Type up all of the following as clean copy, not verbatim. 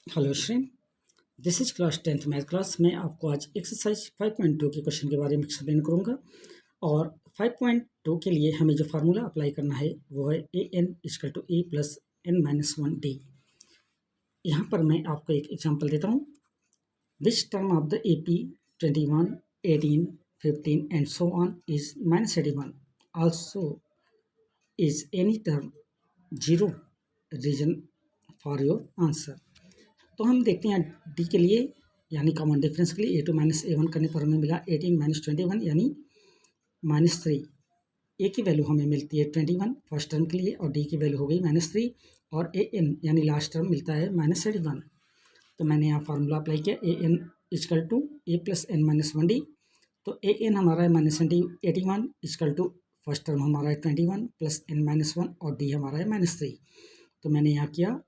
Hello Shri, this is class 10th math class में आपको आज एक्सरसाइज 5.2 के क्वेश्चन के बारे में एक्सप्लेन करूंगा। और 5.2 के लिए हमें जो फार्मूला अप्लाई करना है वो है A N equal to A plus N minus one D. यहाँ पर मैं आपको एक एग्जांपल देता हूँ। Which term of the A P 21, 18, 15 and so on is minus 81 also is any term zero. Reason for your answer. तो हम देखते हैं डी के लिए यानी कॉमन डिफरेंस के लिए ए टू माइनस ए वन करने पर हमें मिला 18 माइनस 21 यानी -3। ए की वैल्यू हमें मिलती है 21 फर्स्ट टर्म के लिए और डी की वैल्यू हो गई -3 और ए एन यानी लास्ट टर्म मिलता है -81। तो मैंने यहाँ फार्मूला अप्लाई किया A N equal to A plus N minus one D. तो ए एन हमारा है -81 इजकल टू फर्स्ट टर्म हमारा है 21 प्लस एन माइनस वन और डी हमारा है -3। तो मैंने यहाँ किया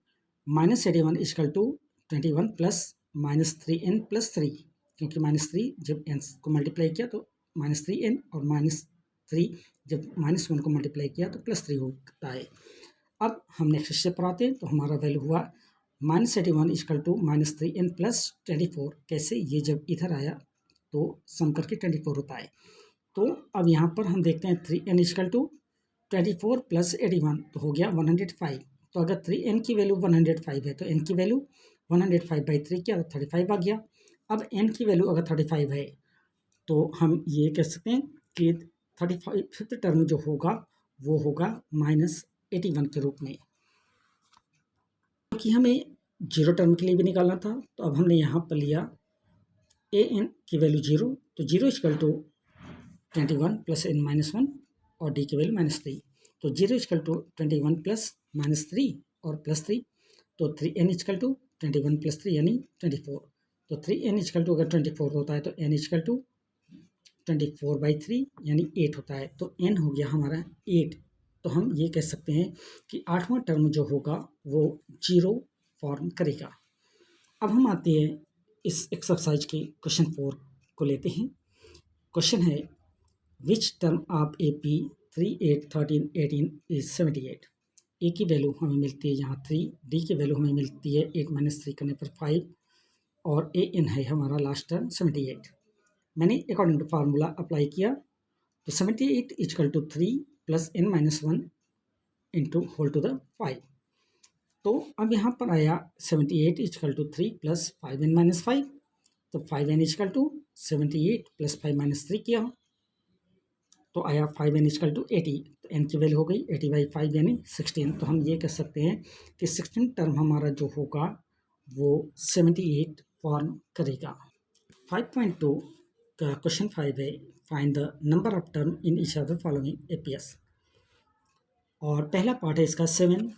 -81 is equal to 21 plus -3n plus 3, क्योंकि -3 जब n को मल्टीप्लाई किया तो -3n और -3 जब -1 को मल्टीप्लाई किया तो +3 होता है। अब हम नेक्स्ट स्टेप पर आते हैं। तो हमारा वैल्यू हुआ -81 इजकल टू -3n प्लस 24। कैसे? ये जब इधर आया तो सम करके 24 होता है। तो अब यहाँ पर हम देखते हैं 3n इजकल टू 24 प्लस 81 तो हो गया 105। तो अगर 3n की वैल्यू 105 है तो n की वैल्यू 105/3 किया तो 35 आ गया। अब n की वैल्यू अगर 35 है तो हम ये कह सकते हैं कि 35 फिफ्थ टर्म जो होगा वो होगा -81 के रूप में, क्योंकि हमें जीरो टर्म के लिए भी निकालना था। तो अब हमने यहाँ पर लिया ए एन की वैल्यू 0, तो 0 equal to 21 plus n minus one और डी की वैल्यू -3। तो 0 इजकल टू 21 प्लस -3 और +3, तो 3n इजकल टू 21 प्लस 3 यानी 24। तो 3n इजकल टू अगर 24 होता है तो n इजकल टू 24/3 यानी 8 होता है। तो n हो गया हमारा 8। तो हम ये कह सकते हैं कि 8वां टर्म जो होगा वो 0 फॉर्म करेगा। अब हम आते हैं इस एक्सरसाइज के क्वेश्चन 4 को लेते हैं। क्वेश्चन है विच term of A P 3, 8, 13, 18 is 78। ए की वैल्यू हमें मिलती है यहाँ 3, डी की वैल्यू हमें मिलती है 8 - 3 करने पर 5 और ए एन है हमारा लास्ट टर्म 78। मैंने अकॉर्डिंग टू फार्मूला अप्लाई किया तो 78 equal to 3 plus n minus one into whole to the 5। तो अब यहाँ पर आया 78 equal to 3 plus 5n minus 5। तो 5n is equal to 78 plus 5 minus 3 किया तो आया 5n इजकल टू 80। तो n की वैल्यू हो गई 80/5 यानी 16। तो हम ये कह सकते हैं कि 16 टर्म हमारा जो होगा वो 78 फॉर्म करेगा। 5.2 का क्वेश्चन 5 है find the number of term in each of the following APS. और पहला पार्ट है इसका 7,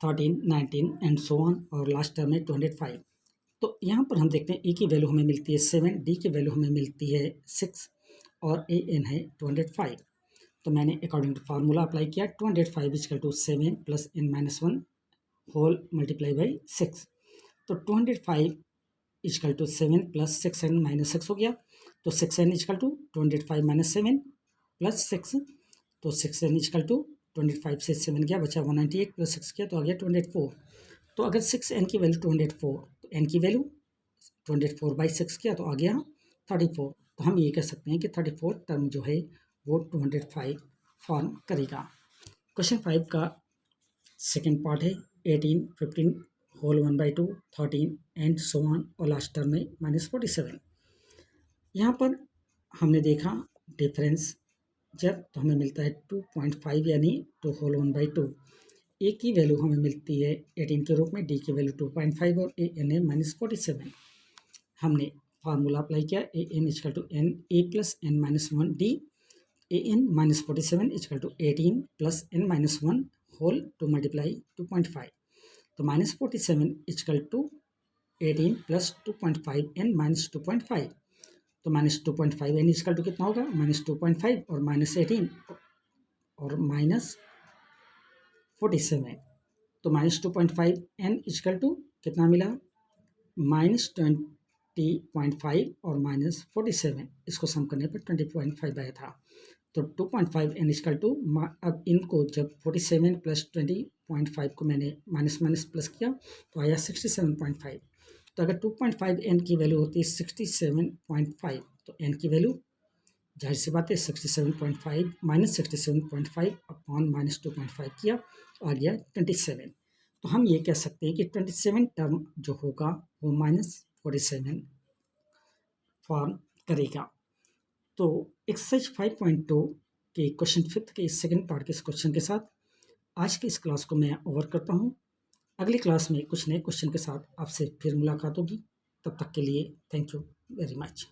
13, 19 एंड सो ऑन और लास्ट टर्म है 205। तो यहाँ पर हम देखते हैं ए की वैल्यू हमें मिलती है 7, डी की वैल्यू हमें मिलती है 6 और ए एन है 205। तो मैंने अकॉर्डिंग टू फार्मूला अप्लाई किया 205 equal to 7 plus n minus one whole multiply by 6। तो 205 equal to 7 plus 6n minus 6 हो गया। तो 6n is equal to 205 minus 7 plus 6। तो 6n इजकल टू 25 से 7 गया बचा 198 प्लस 6 किया तो आ गया 24। तो अगर 6n की वैल्यू 24 तो n की वैल्यू 24/6 किया तो आ गया 34। तो हम ये कह सकते हैं कि 34 टर्म जो है वो 205 फॉर्म करेगा। क्वेश्चन 5 का सेकेंड पार्ट है 18, 15 होल 1/2, 13 एंड सो ऑन और लास्ट टर्म में -47। यहाँ पर हमने देखा डिफरेंस जब तो हमें मिलता है 2.5 यानी 2 होल 1/2। ए की वैल्यू हमें मिलती है 18 के रूप में, डी की वैल्यू 2.5 और ए एन है -47। हमने फार्मूला अप्लाई किया A N equal to N A plus N minus one D. A N -47 equal to 18 plus n minus one whole to multiply 2.5। तो -47 equal to 18 plus 2.5 n minus 2.5। तो -2.5 n is equal to कितना होगा -2.5 और -18 और -47। तो -2.5 n is equal to कितना मिला -20.5 और -47। इसको सम करने पर 20.5 आया था। तो 2.5 n इक्वल टू, अब इनको जब 47 प्लस 20.5 को मैंने माइनस माइनस प्लस किया तो आया 67.5। तो अगर 2.5 n की वैल्यू होती है 67.5 तो n की वैल्यू जाहिर सी बात है 67.5 माइनस 67.5 अपॉन माइनस 2.5 किया, आ गया 27। तो हम ये कह सकते हैं कि 27 टर्म जो होगा वो माइनस 47 फॉर्म करेगा। तो एक्सरसाइज 5.2 के क्वेश्चन 5 के सेकंड पार्ट के इस क्वेश्चन के साथ आज की इस क्लास को मैं ओवर करता हूँ। अगली क्लास में कुछ नए क्वेश्चन के साथ आपसे फिर मुलाकात होगी। तब तक के लिए थैंक यू वेरी मच।